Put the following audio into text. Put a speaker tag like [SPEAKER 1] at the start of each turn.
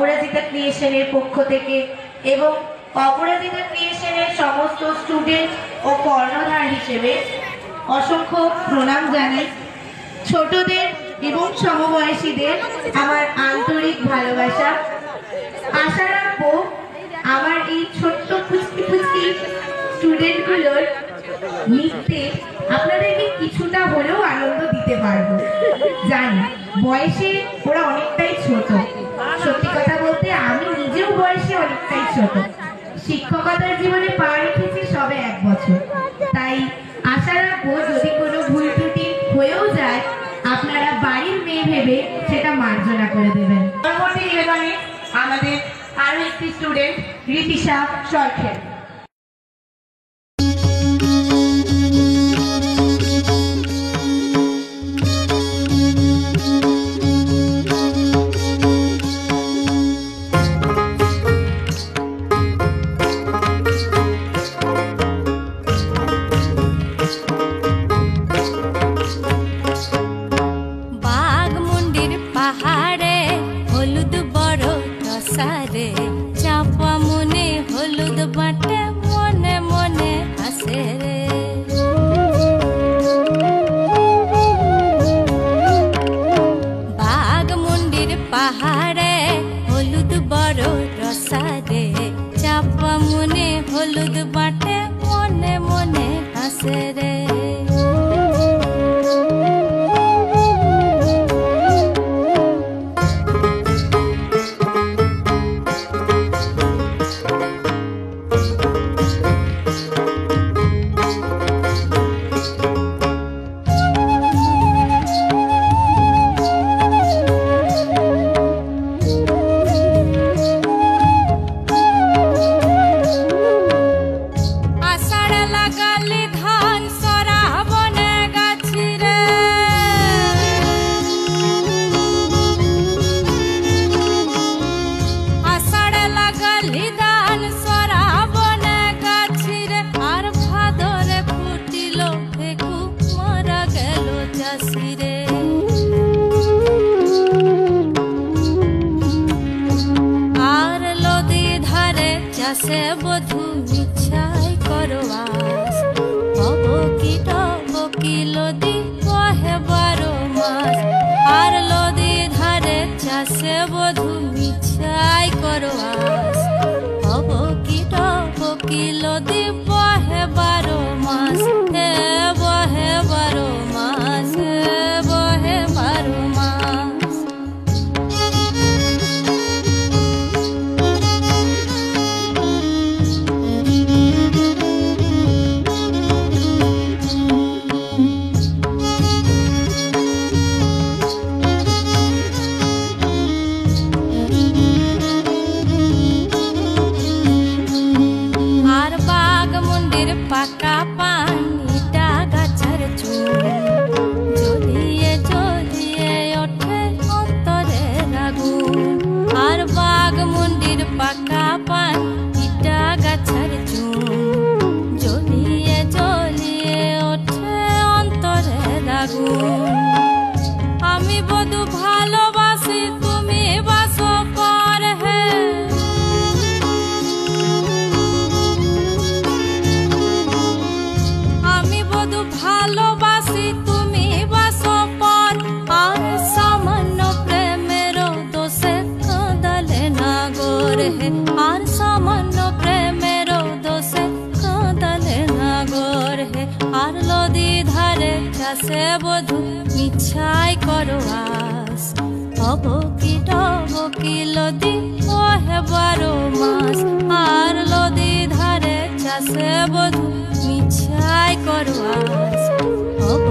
[SPEAKER 1] অপরাজিতা ক্রিয়েশনের পক্ষ থেকে এবং অপরাজিতা ক্রিয়েশনের সমস্ত স্টুডেন্ট ও কর্ণধার হিসেবে অসংখ্য প্রণাম জানাই। ছোটদের এবং সমবয়সীদের আমার আন্তরিক ভালোবাসা। আশা রাখবো আমার এই ছোট্ট পুচকি পুচকি স্টুডেন্টগুলোর নৃত্যে আপনাদেরকে কিছুটা হলেও আনন্দ দিতে পারবো। জানি বয়সে ওরা অনেকটাই ছোট, সত্যি কথা বলতে আমি নিজেও বয়সে অনেকটাই ছোট। শিক্ষকতার জীবনে পা রেখেছি সবে 1 বছর, তাই আশা রাখবো যদি কোনো ভুল ত্রুটি হয়েও যায় আপনারা বাড়ির মেয়ে ভেবে সেটা মার্জনা করে দেবেন। পরবর্তী নিবেদনে আমাদের আরো একটি স্টুডেন্ট রিতিশা সরখেল।
[SPEAKER 2] চাপা মনে হলুদ বাটে মনে মনে হাসে রে। বাঘমুন্ডির পাহাড়ে হলুদ বড় রসারে, চাপা মনে হলুদ বাটে মনে মনে হাসে রে। আর লদি ধারে চাষে বধু মিছাই করবাস, হব কি লদি কহে 12 মাস। আর লদি ধারে চাষে বধু মিছাই করবাস, হব কি লদি বহে 12 মাস। হে বহে 12 মাস, বহে 12 মাস। আর বাঘমুন্ডির পাকা পানিটা গাছের চুল, জ্বলিয়ে জ্বলিয়ে ওঠে অন্তরের আগুন। আর বাঘমুন্ডির পাকা পানিটা গাছের চুল, জ্বলিয়ে জ্বলিয়ে ওঠে অন্তরের আগুন। আমি বধু ভালোবাসি তুমি বাসো পর হে, আমি বধু ভালোবাসি তুমি বাসো পর। আর সামান্য প্রেমের দোষে কাঁদালে না গোরে হে, আর সামান্য প্রেমের দোষে কাঁদালে না গোরে হে। আর লদি ধারে চাষে বধু মিছাই করবাস, হব কি লদি কহে 12 মাস। আর লদি ধারে চাষে বধু মিছাই করবাস, হব